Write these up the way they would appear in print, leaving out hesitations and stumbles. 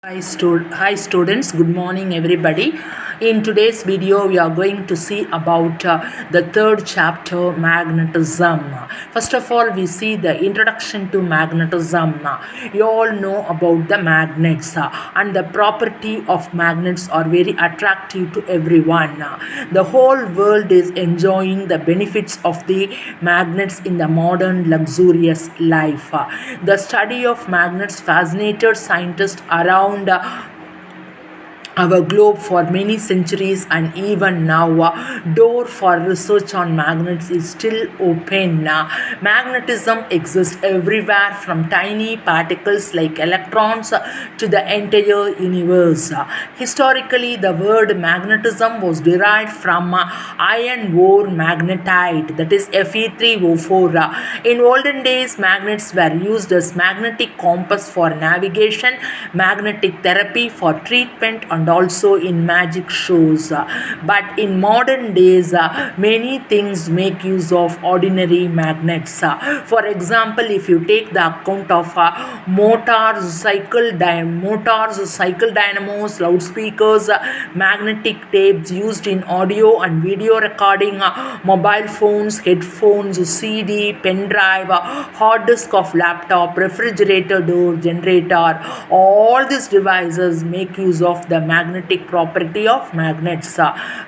Hi students, good morning everybody. In today's video, we are going to see about the third chapter, magnetism. First of all, we see the introduction to magnetism. You all know about the magnets and the property of magnets are very attractive to everyone. The whole world is enjoying the benefits of the magnets in the modern luxurious life. The study of magnets fascinated scientists around our globe for many centuries, and even now door for research on magnets is still open. Magnetism exists everywhere, from tiny particles like electrons to the entire universe. Historically, the word magnetism was derived from iron ore magnetite, that is Fe3O4. In olden days, magnets were used as magnetic compass for navigation, magnetic therapy for treatment, and also in magic shows. But in modern days, many things make use of ordinary magnets. For example, if you take the account of motors, cycle dynamos, loudspeakers, magnetic tapes used in audio and video recording, mobile phones, headphones, CD, pen drive, hard disk of laptop, refrigerator door, generator, all these devices make use of the magnetic property of magnets.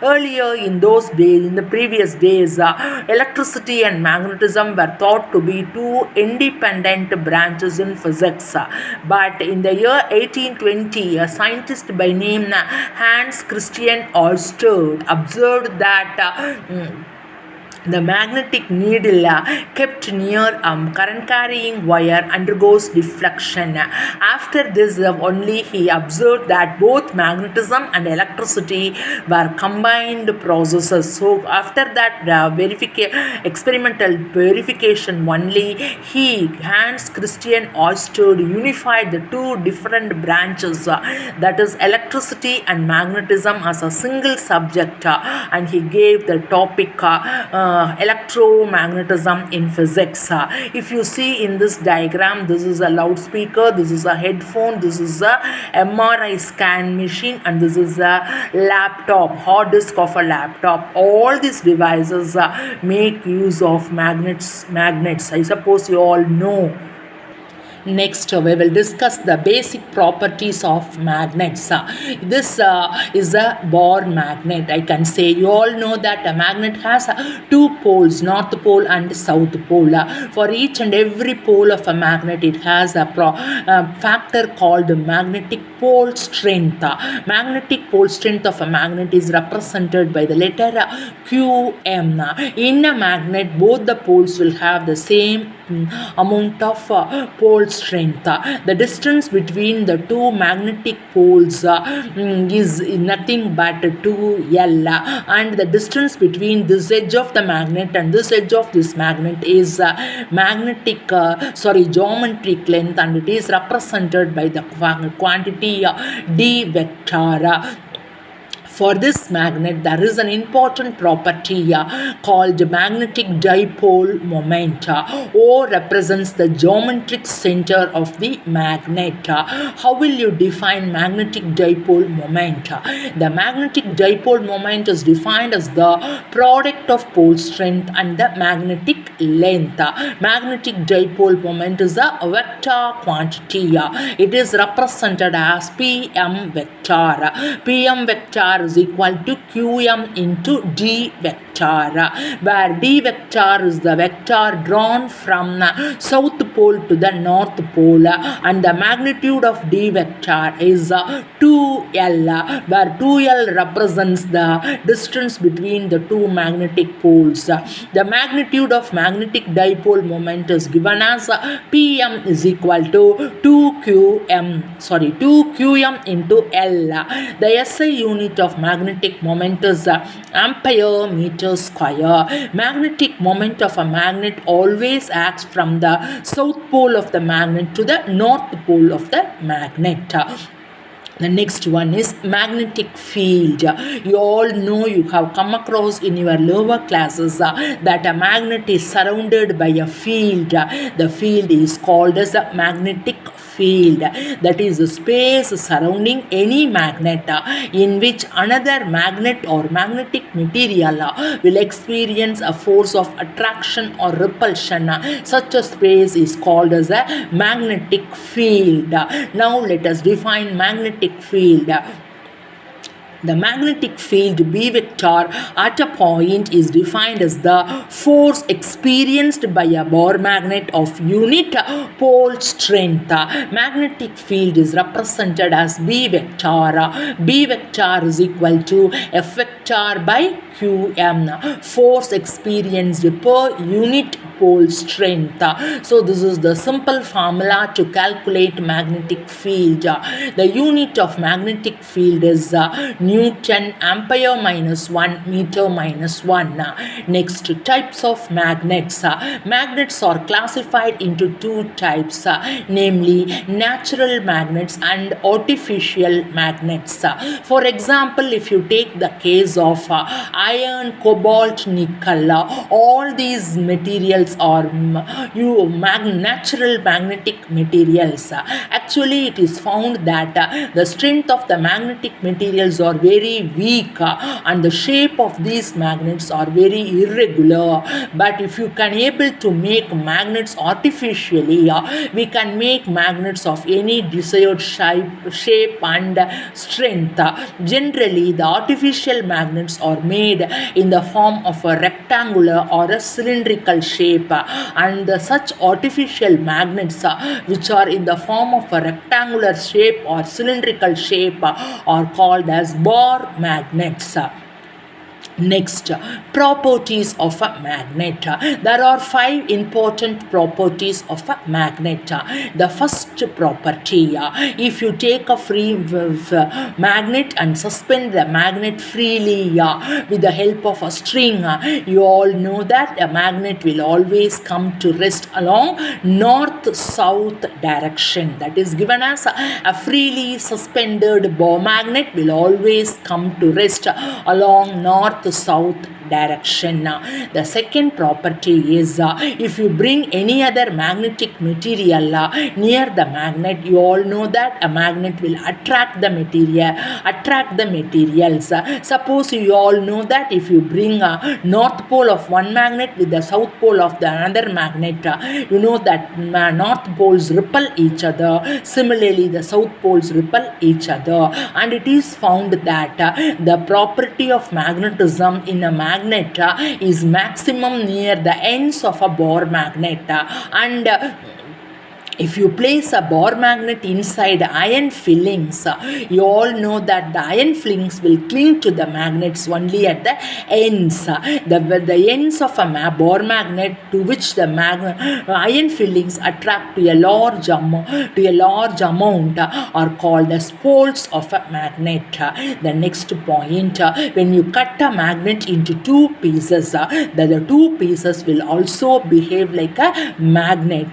Earlier in those days, in the previous days, electricity and magnetism were thought to be two independent branches in physics. But in the year 1820, a scientist by name Hans Christian Ørsted observed that the magnetic needle kept near a current carrying wire undergoes deflection. After this only he observed that both magnetism and electricity were combined processes. So after that experimental verification only, Hans Christian Ørsted unified the two different branches, that is electricity and magnetism, as a single subject, and he gave the topic electromagnetism in physics. If you see in this diagram, this is a loudspeaker, this is a headphone, this is a MRI scan machine, and this is a laptop, hard disk of a laptop. All these devices make use of magnets. I suppose you all know. Next, we will discuss the basic properties of magnets. This is a Bohr magnet. I can say you all know that a magnet has two poles, north pole and south pole. For each and every pole of a magnet, it has a factor called magnetic pole strength. Magnetic pole strength of a magnet is represented by the letter Qm. In a magnet, both the poles will have the same amount of pole strength. The distance between the two magnetic poles is nothing but 2L, and the distance between this edge of the magnet and this edge of this magnet is geometric length, and it is represented by the quantity d vector. For this magnet, there is an important property called magnetic dipole moment. O represents the geometric center of the magnet. How will you define magnetic dipole moment? The magnetic dipole moment is defined as the product of pole strength and the magnetic length. Magnetic dipole moment is a vector quantity. It is represented as Pm vector. Pm vector is equal to Qm into d vector, where d vector is the vector drawn from south pole to the north pole, and the magnitude of d vector is 2L, where 2L represents the distance between the two magnetic poles. The magnitude of magnetic dipole moment is given as Pm is equal to 2Qm into L. The SI unit of magnetic moment is ampere meter square. Magnetic moment of a magnet always acts from the south pole of the magnet to the north pole of the magnet. The next one is magnetic field. You all know, you have come across in your lower classes that a magnet is surrounded by a field. The field is called as a magnetic field. That is the space surrounding any magnet in which another magnet or magnetic material will experience a force of attraction or repulsion. Such a space is called as a magnetic field. Now let us define magnetic field. The magnetic field B vector at a point is defined as the force experienced by a Bohr magnet of unit pole strength. Magnetic field is represented as B vector. B vector is equal to F vector by Qm, force experienced per unit pole strength. So this is the simple formula to calculate magnetic field. The unit of magnetic field is Newton ampere minus 1 meter minus 1. Next, types of magnets. Magnets are classified into two types, namely natural magnets and artificial magnets. For example, if you take the case of iron, cobalt, nickel, all these materials are natural magnetic materials. Actually, it is found that the strength of the magnetic materials are very weak and the shape of these magnets are very irregular. But if you can able to make magnets artificially, we can make magnets of any desired shape and strength. Generally, the artificial magnets are made in the form of a rectangular or a cylindrical shape, and such artificial magnets which are in the form of a rectangular shape or cylindrical shape are called as Bohr magnets. Next, properties of a magnet. There are 5 important properties of a magnet. The first property, if you take a free magnet and suspend the magnet freely with the help of a string, you all know that a magnet will always come to rest along north-south direction. That is given as a freely suspended Bohr magnet will always come to rest along north-south direction. The second property is if you bring any other magnetic material near the magnet, you all know that a magnet will attract the materials. Suppose you all know that if you bring a north pole of one magnet with the south pole of the another magnet, you know that north poles repel each other. Similarly, the south poles repel each other, and it is found that the property of magnetism in a magnet is maximum near the ends of a Bohr magnet, and if you place a Bohr magnet inside iron fillings, you all know that the iron fillings will cling to the magnets only at the ends. The ends of a Bohr magnet to which the iron fillings attract to a large amount are called as poles of a magnet. The next point, when you cut a magnet into two pieces, the two pieces will also behave like a magnet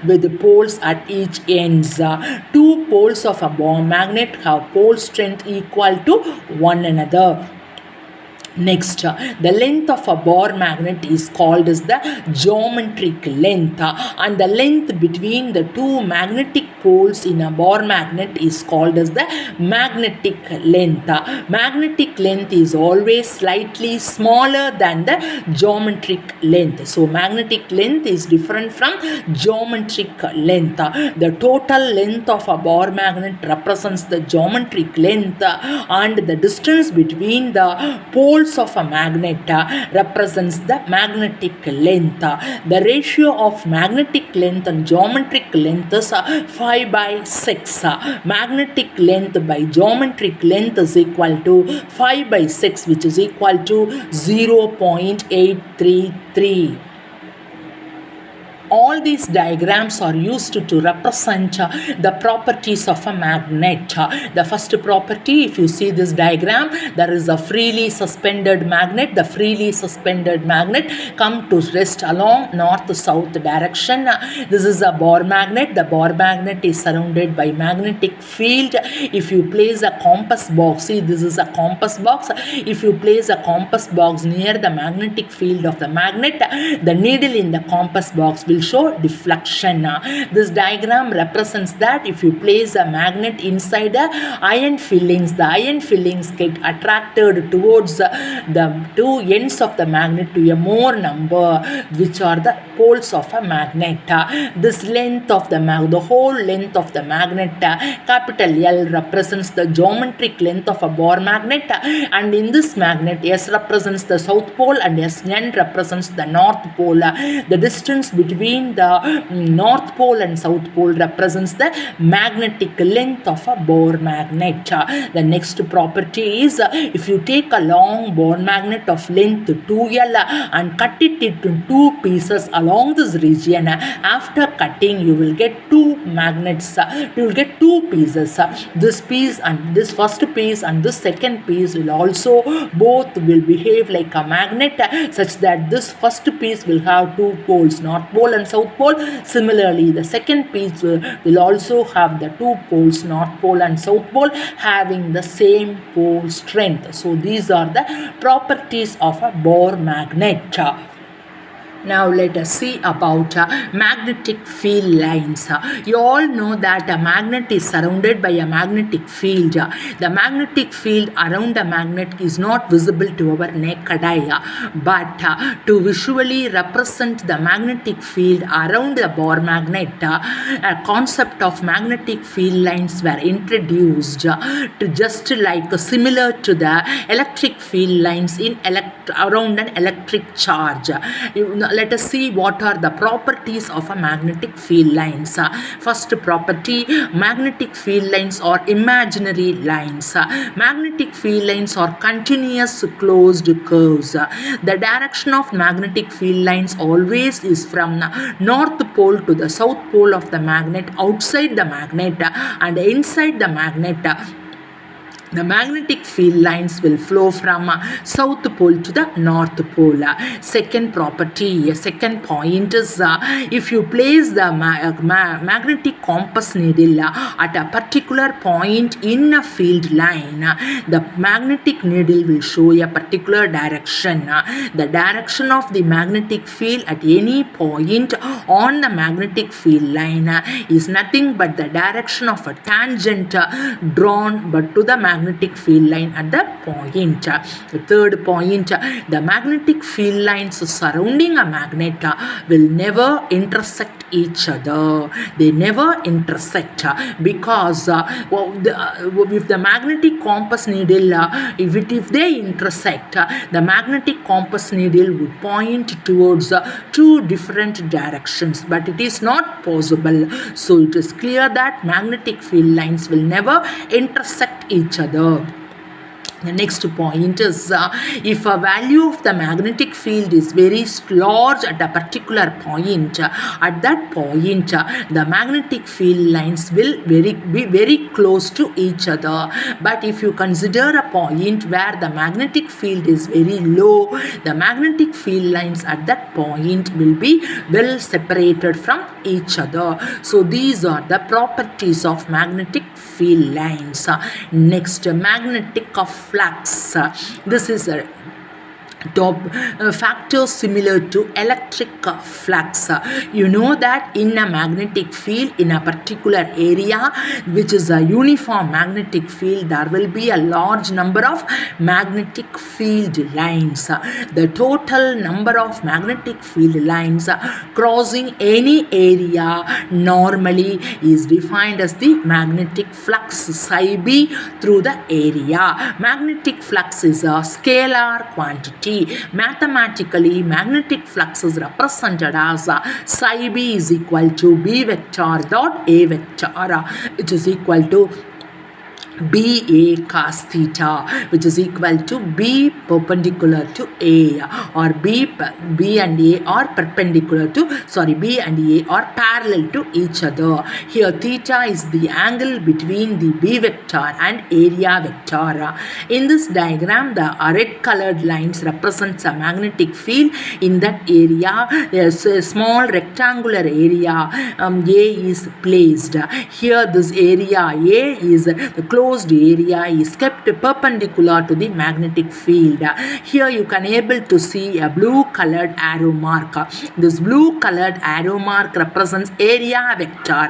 with poles at each ends. Two poles of a Bohr magnet have pole strength equal to one another. Next, the length of a Bohr magnet is called as the geometric length, and the length between the two magnetic poles in a Bohr magnet is called as the magnetic length. Magnetic length is always slightly smaller than the geometric length. So magnetic length is different from geometric length. The total length of a Bohr magnet represents the geometric length, and the distance between the poles of a magnet represents the magnetic length. The ratio of magnetic length and geometric length is 5/6. Magnetic length by geometric length is equal to 5/6, which is equal to 0.833. All these diagrams are used to represent the properties of a magnet. The first property, if you see this diagram, there is a freely suspended magnet. The freely suspended magnet come to rest along north-south direction. This is a Bohr magnet. The Bohr magnet is surrounded by magnetic field. If you place a compass box, see this is a compass box. If you place a compass box near the magnetic field of the magnet, the needle in the compass box will show deflection. This diagram represents that if you place a magnet inside the iron fillings get attracted towards the two ends of the magnet to a more number, which are the poles of a magnet. This length of the whole length of the magnet, capital L, represents the geometric length of a Bohr magnet, and in this magnet S represents the south pole and Sn represents the north pole. The distance between the north pole and south pole represents the magnetic length of a Bohr magnet. The next property is, if you take a long Bohr magnet of length 2L and cut it into two pieces along this region, after cutting you will get two magnets, you will get two pieces. This piece and this first piece and this second piece will also both will behave like a magnet, such that this first piece will have two poles, north pole and south pole. Similarly, the second piece will also have the two poles, north pole and south pole, having the same pole strength. So these are the properties of a Bohr magnet. Now let us see about magnetic field lines. You all know that a magnet is surrounded by a magnetic field. The magnetic field around a magnet is not visible to our naked eye, but to visually represent the magnetic field around the Bohr magnet, a concept of magnetic field lines were introduced to just like similar to the electric field lines in around an electric charge. Let us see what are the properties of a magnetic field lines. First property, magnetic field lines are imaginary lines. Magnetic field lines are continuous closed curves. The direction of magnetic field lines always is from the north pole to the south pole of the magnet, outside the magnet and inside the magnet. The magnetic field lines will flow from south pole to the north pole. Second property, second point is, if you place the magnetic compass needle at a particular point in a field line, the magnetic needle will show a particular direction. The direction of the magnetic field at any point on the magnetic field line is nothing but the direction of a tangent drawn but to the magnetic field line at the point. The third point, the magnetic field lines surrounding a magnet will never intersect each other. They never intersect because if the magnetic compass needle, if they intersect, the magnetic compass needle would point towards two different directions, but it is not possible. So it is clear that magnetic field lines will never intersect each other. The next point is, if a value of the magnetic field is very large at a particular point, at that point the magnetic field lines will be very close to each other. But if you consider a point where the magnetic field is very low, the magnetic field lines at that point will be well separated from each other. So these are the properties of magnetic field lines. Next, magnetic flux. This is a factor similar to electric flux. You know that in a magnetic field in a particular area, which is a uniform magnetic field, there will be a large number of magnetic field lines. The total number of magnetic field lines crossing any area normally is defined as the magnetic flux psi b through the area. Magnetic flux is a scalar quantity. Mathematically, magnetic flux is represented as psi b is equal to b vector dot a vector, which is equal to BA cos theta, which is equal to B perpendicular to A, or B and A are perpendicular to, B and A are parallel to each other. Here theta is the angle between the B vector and area vector. In this diagram, the red colored lines represents a magnetic field in that area. There's a small rectangular area A is placed. Here this area A is the closed area is kept perpendicular to the magnetic field. Here you can able to see a blue colored arrow mark. This blue colored arrow mark represents area vector.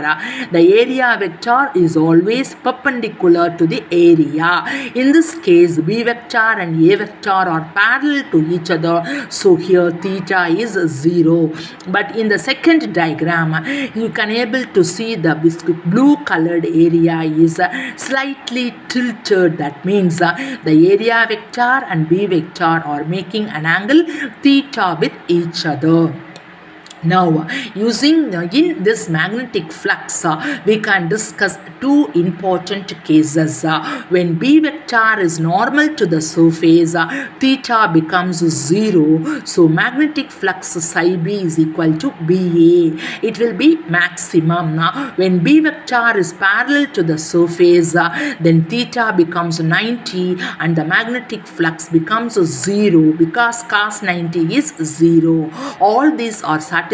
The area vector is always perpendicular to the area. In this case, B vector and A vector are parallel to each other, so here theta is 0. But in the second diagram, you can able to see the blue colored area is slightly tilted. That means the area vector and B vector are making an angle theta with each other. Now, using in this magnetic flux, we can discuss two important cases. When B vector is normal to the surface, theta becomes 0. So, magnetic flux psi B is equal to BA. It will be maximum. When B vector is parallel to the surface, then theta becomes 90 and the magnetic flux becomes 0 because cos 90 is 0. All these are satisfied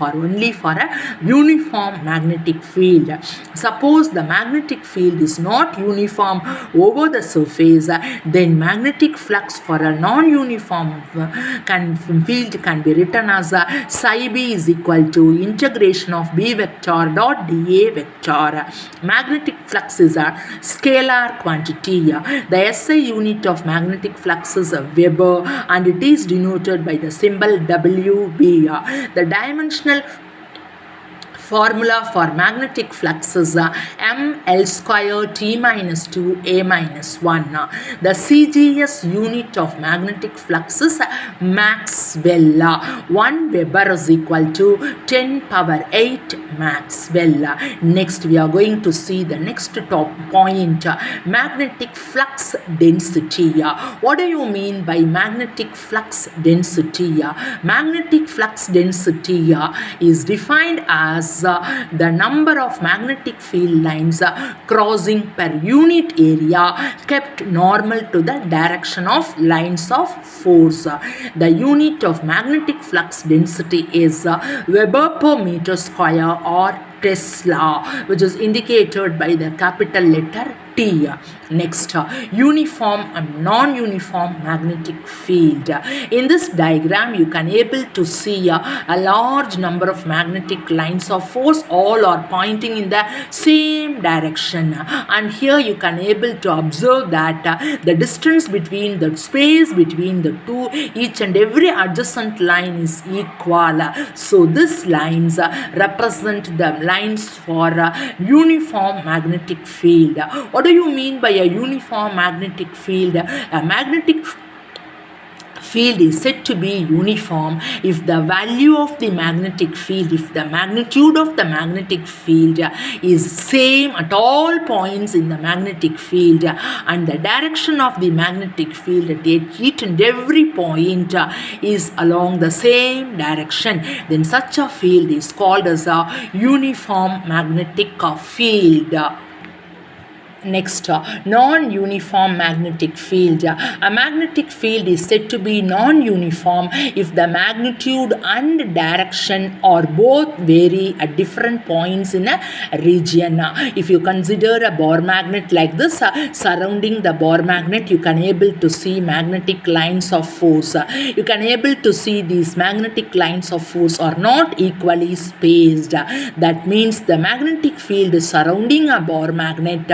only for a uniform magnetic field. Suppose the magnetic field is not uniform over the surface, then magnetic flux for a non-uniform field can be written as psi B is equal to integration of B vector dot dA vector. Magnetic flux is a scalar quantity. The SI unit of magnetic flux is Weber and it is denoted by the symbol WB. The dimensional formula for magnetic flux is ml square T minus 2 A minus 1. The CGS unit of magnetic flux is Maxwell. 1 Weber is equal to 10 power 8 Maxwell. Next we are going to see the next top point, magnetic flux density. What do you mean by magnetic flux density? Magnetic flux density is defined as the number of magnetic field lines crossing per unit area kept normal to the direction of lines of force. The unit of magnetic flux density is Weber per meter square or Tesla, which is indicated by the capital letter T. Next, uniform and non-uniform magnetic field. In this diagram, you can able to see a large number of magnetic lines of force. All are pointing in the same direction. And here you can able to observe that the distance between the space between the two, each and every adjacent line is equal. So these lines represent the lines for uniform magnetic field. What do you mean by a uniform magnetic field? A magnetic field is said to be uniform if the value of the magnetic field, if the magnitude of the magnetic field is same at all points in the magnetic field and the direction of the magnetic field at each and every point is along the same direction, then such a field is called as a uniform magnetic field. Next, non-uniform magnetic field. A magnetic field is said to be non-uniform if the magnitude and direction are both vary at different points in a region. If you consider a bar magnet like this, surrounding the bar magnet, you can able to see magnetic lines of force. You can able to see these magnetic lines of force are not equally spaced. That means the magnetic field surrounding a bar magnet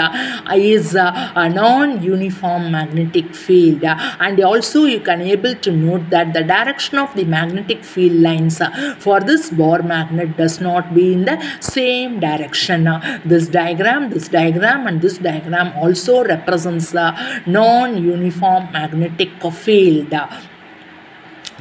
is a non-uniform magnetic field, and also you can able to note that the direction of the magnetic field lines for this bar magnet does not be in the same direction. This diagram and this diagram also represents a non-uniform magnetic field.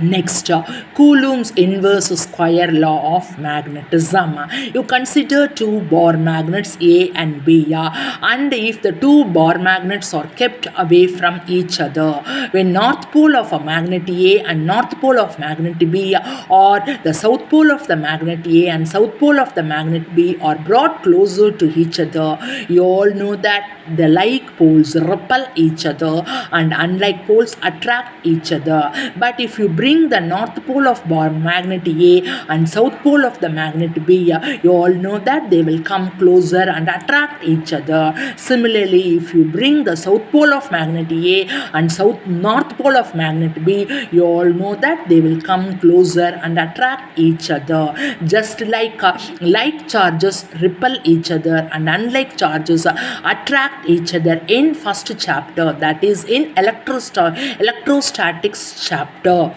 Next, Coulomb's inverse square law of magnetism. You consider two Bohr magnets A and B, and if the two Bohr magnets are kept away from each other, when north pole of a magnet A and north pole of magnet B, or the south pole of the magnet A and south pole of the magnet B are brought closer to each other, you all know that the like poles repel each other and unlike poles attract each other. But if you bring the north pole of magnet A and south pole of the magnet B, you all know that they will come closer and attract each other. Similarly, if you bring the south pole of magnet A and north pole of magnet B, you all know that they will come closer and attract each other. Just like like charges repel each other and unlike charges attract each other in first chapter, that is in electrostatics chapter.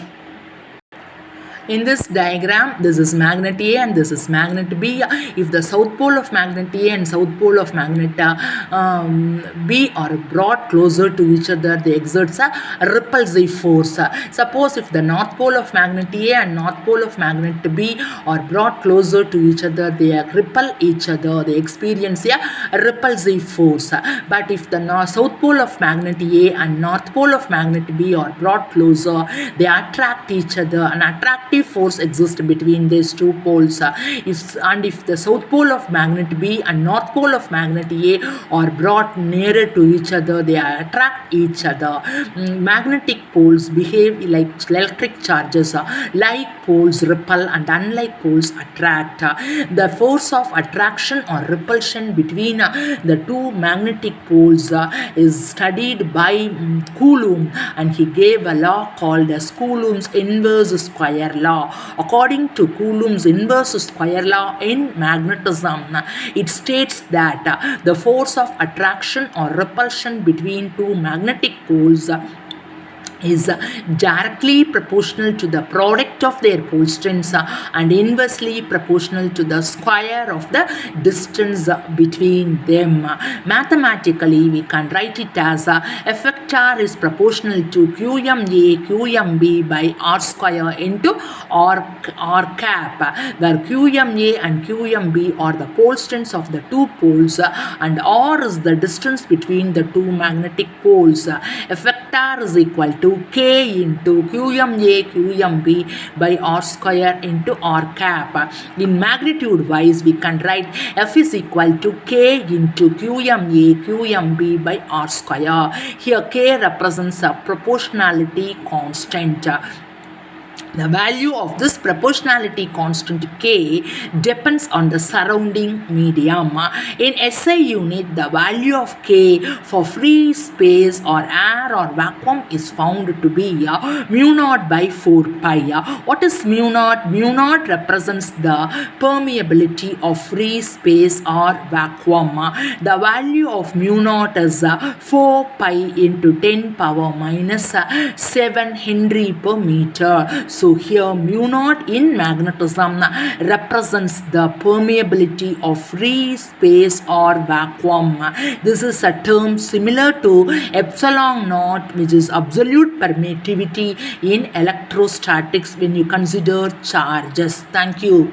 In this diagram, this is magnet A and this is magnet B. If the south pole of magnet A and south pole of magnet B are brought closer to each other, they exert a repulsive force. Suppose if the north pole of magnet A and north pole of magnet B are brought closer to each other, they repel each other, they experience a repulsive force. But if the south pole of magnet A and north pole of magnet B are brought closer, they attract each other. An attractive force exists between these two poles. If the south pole of magnet B and north pole of magnet A are brought nearer to each other, they attract each other. Magnetic poles behave like electric charges. Like poles repel and unlike poles attract. The force of attraction or repulsion between the two magnetic poles is studied by Coulomb, and he gave a law called as Coulomb's inverse square law. According to Coulomb's inverse square law in magnetism, it states that the force of attraction or repulsion between two magnetic poles is directly proportional to the product of their pole strengths and inversely proportional to the square of the distance between them. Mathematically, we can write it as F vector is proportional to QMA QMB by R square into R cap, where QMA and QMB are the pole strengths of the two poles and R is the distance between the two magnetic poles. F vector is equal to K into QMA QMB by R square into R cap. In magnitude wise, we can write F is equal to K into QMA QMB by R square. Here K represents a proportionality constant. The value of this proportionality constant K depends on the surrounding medium. In SI unit, the value of K for free space or air or vacuum is found to be mu naught by 4 pi. What is mu naught? Mu naught represents the permeability of free space or vacuum. The value of mu naught is 4 pi into 10 power minus 7 Henry per meter. So here mu naught in magnetism represents the permeability of free space or vacuum. This is a term similar to epsilon naught, which is absolute permittivity in electrostatics when you consider charges. Thank you.